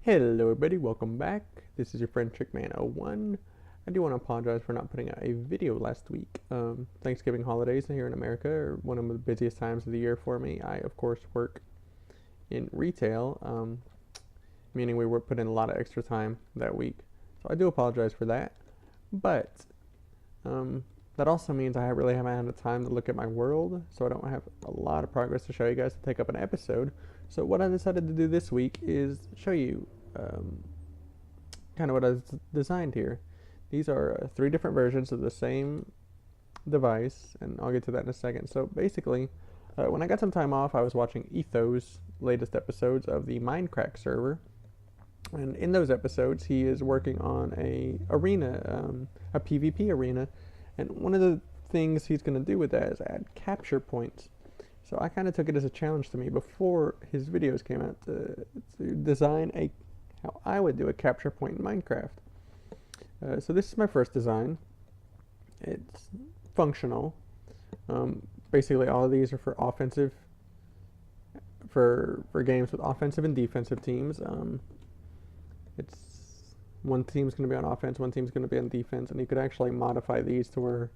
Hello everybody, welcome back. This is your friend Trickman01. I do want to apologize for not putting out a video last week. Thanksgiving holidays here in America are one of the busiest times of the year for me. I, of course, work in retail, meaning we were put in a lot of extra time that week. So I do apologize for that. But that also means I really haven't had the time to look at my world, so I don't have a lot of progress to show you guys to take up an episode. So what I decided to do this week is show you kind of what I designed here. These are three different versions of the same device, and I'll get to that in a second. So basically, when I got some time off, I was watching Etho's latest episodes of the Minecraft server, and in those episodes, he is working on a arena, a PvP arena, and one of the things he's going to do with that is add capture points. So I kind of took it as a challenge to me before his videos came out to design how I would do a capture point in Minecraft. So this is my first design. It's functional. Basically, all of these are for offensive, for games with offensive and defensive teams. It's one team's going to be on offense, one team's going to be on defense, and you could actually modify these to where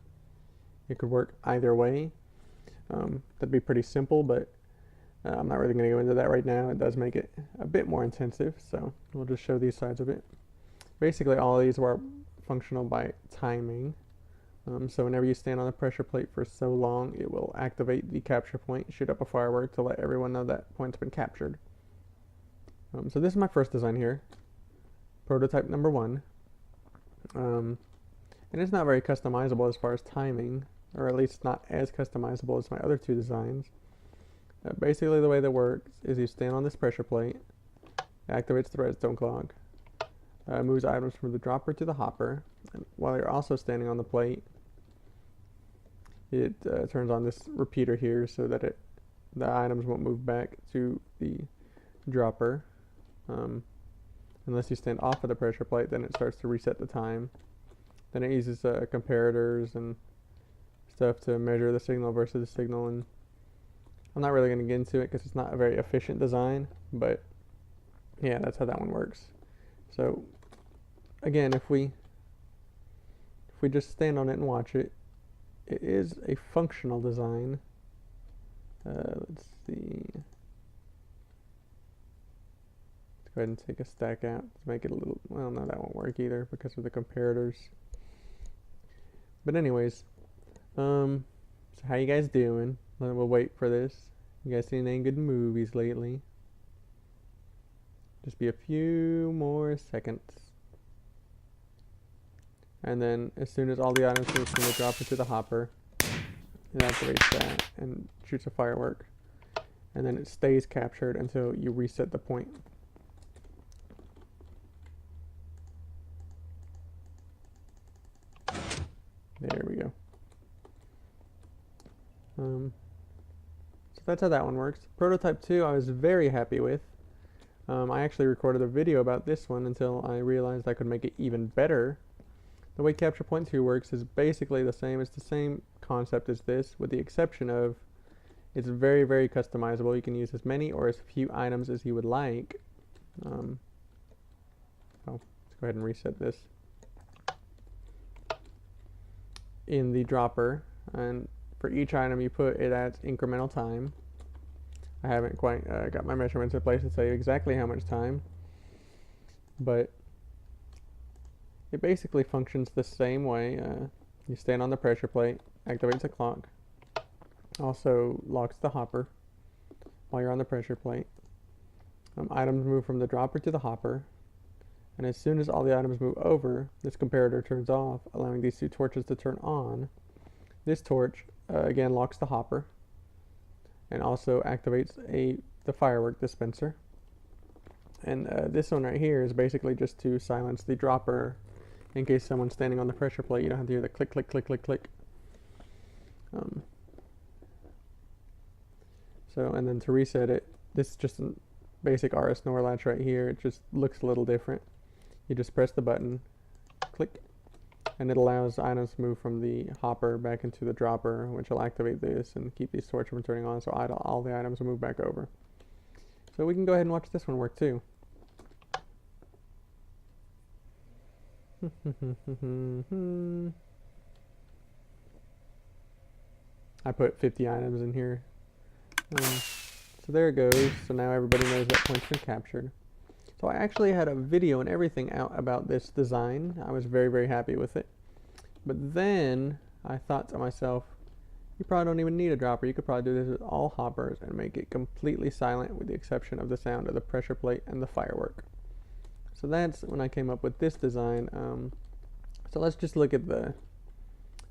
it could work either way. That'd be pretty simple, but I'm not really going to go into that right now. It does make it a bit more intensive, so we'll just show these sides of it. Basically, all of these were functional by timing. So whenever you stand on the pressure plate for so long, it will activate the capture point, shoot up a firework to let everyone know that point's been captured. So this is my first design here, prototype number 1. And it's not very customizable as far as timing, or at least not as customizable as my other two designs. Basically, the way that works is you stand on this pressure plate, activates the redstone clock, moves items from the dropper to the hopper, and while you're also standing on the plate, it turns on this repeater here so that the items won't move back to the dropper. Unless you stand off of the pressure plate, then it starts to reset the time. Then it uses comparators and stuff to measure the signal versus the signal, and I'm not really going to get into it because it's not a very efficient design, but yeah, that's how that one works. So again, if we just stand on it and watch it, it is a functional design. Let's see. Let's go ahead and take a stack out to make it a little, well, no, that won't work either because of the comparators. But anyways, so how you guys doing? We'll wait for this. You guys seen any good movies lately? Just be a few more seconds. And then as soon as all the items move from the dropper to the hopper, it activates that and shoots a firework. And then it stays captured until you reset the point. There we go. So that's how that one works. Prototype 2 I was very happy with. I actually recorded a video about this one until I realized I could make it even better. The way Capture Point 2 works is basically the same. It's the same concept as this, with the exception of it's very, very customizable. You can use as many or as few items as you would like. Let's go ahead and reset this. In the dropper, and for each item you put, it adds incremental time. I haven't quite got my measurements in place to tell you exactly how much time, but it basically functions the same way. You stand on the pressure plate, activates the clock, also locks the hopper while you're on the pressure plate. Items move from the dropper to the hopper, and as soon as all the items move over, this comparator turns off, allowing these two torches to turn on. This torch again locks the hopper and also activates the firework dispenser. And this one right here is basically just to silence the dropper in case someone's standing on the pressure plate. You don't have to hear the click, click, click, click, click. And then to reset it, this is just a basic RS NOR latch right here. It just looks a little different. You just press the button, click, and it allows items to move from the hopper back into the dropper, which will activate this and keep these torches from turning on, so all the items will move back over. So we can go ahead and watch this one work too. I put 50 items in here. So there it goes. So now everybody knows that point's been captured. So I actually had a video and everything out about this design. I was very, very happy with it. But then I thought to myself, you probably don't even need a dropper. You could probably do this with all hoppers and make it completely silent with the exception of the sound of the pressure plate and the firework. So that's when I came up with this design. So let's just look at the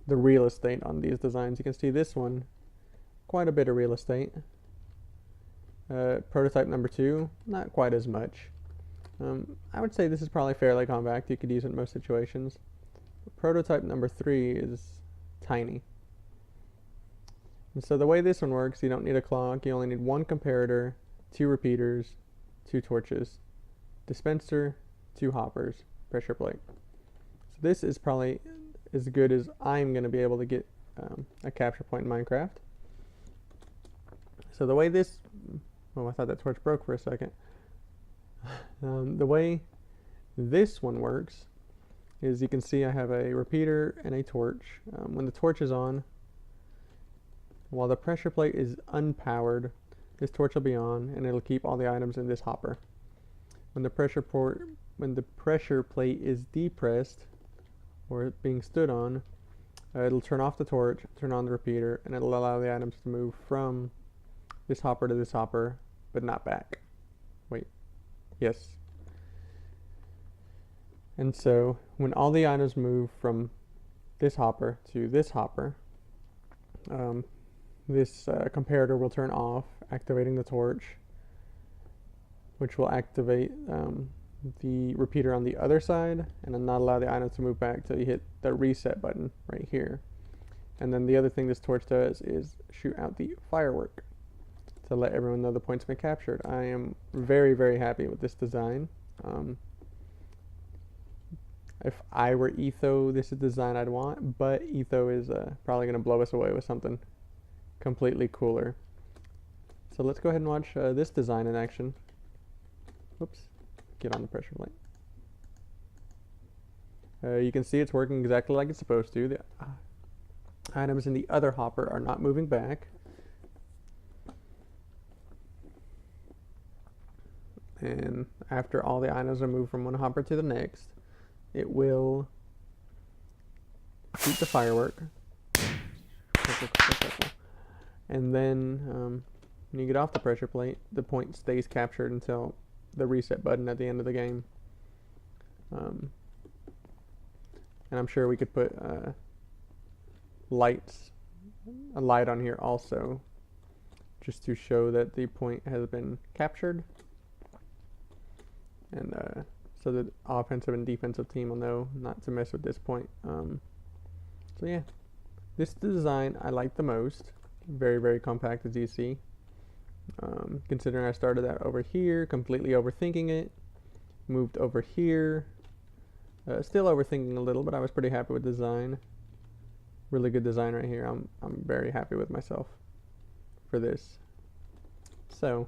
real estate on these designs. You can see this one, quite a bit of real estate. Prototype number 2, not quite as much. I would say this is probably fairly compact. You could use it in most situations. Prototype number 3 is tiny. And so the way this one works, you don't need a clock. You only need 1 comparator, 2 repeaters, 2 torches, dispenser, 2 hoppers, pressure plate. So this is probably as good as I'm going to be able to get a capture point in Minecraft. So the way this... Oh, I thought that torch broke for a second. The way this one works is you can see I have a repeater and a torch. When the torch is on, while the pressure plate is unpowered, this torch will be on and it'll keep all the items in this hopper. When the pressure plate is depressed or being stood on, it'll turn off the torch, turn on the repeater, and it'll allow the items to move from this hopper to this hopper, but not back. Wait. Yes. And so when all the items move from this hopper to this hopper, this comparator will turn off, activating the torch, which will activate the repeater on the other side and then not allow the items to move back till you hit the reset button right here. And then the other thing this torch does is shoot out the firework to let everyone know the point's been captured. I am very, very happy with this design. If I were Etho, this is the design I'd want, but Etho is probably going to blow us away with something completely cooler. So let's go ahead and watch this design in action. Oops, get on the pressure plate. You can see it's working exactly like it's supposed to. The items in the other hopper are not moving back. And after all the items are moved from one hopper to the next, it will shoot the firework. And then when you get off the pressure plate, the point stays captured until the reset button at the end of the game. And I'm sure we could put a light on here also, just to show that the point has been captured. And so the offensive and defensive team will know not to mess with this point. So yeah, this design I like the most. Very, very compact, as you see. Considering I started that over here, completely overthinking it, moved over here, still overthinking a little, but I was pretty happy with the design. Really good design right here. I'm very happy with myself for this. So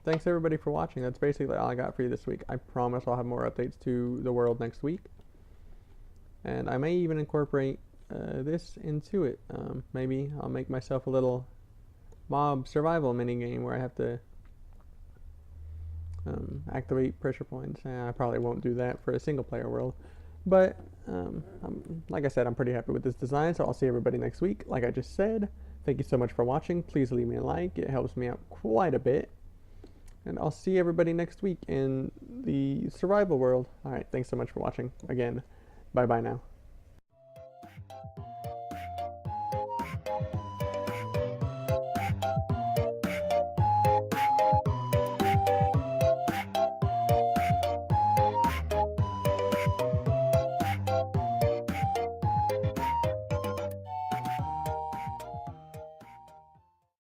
thanks everybody for watching. That's basically all I got for you this week. I promise I'll have more updates to the world next week, and I may even incorporate this into it. Maybe I'll make myself a little mob survival mini game where I have to activate pressure points. I probably won't do that for a single player world, but like I said, I'm pretty happy with this design. So I'll see everybody next week. Like I just said, thank you so much for watching. Please leave me a like. It helps me out quite a bit. And I'll see everybody next week in the survival world. Alright, thanks so much for watching. Again, bye-bye now.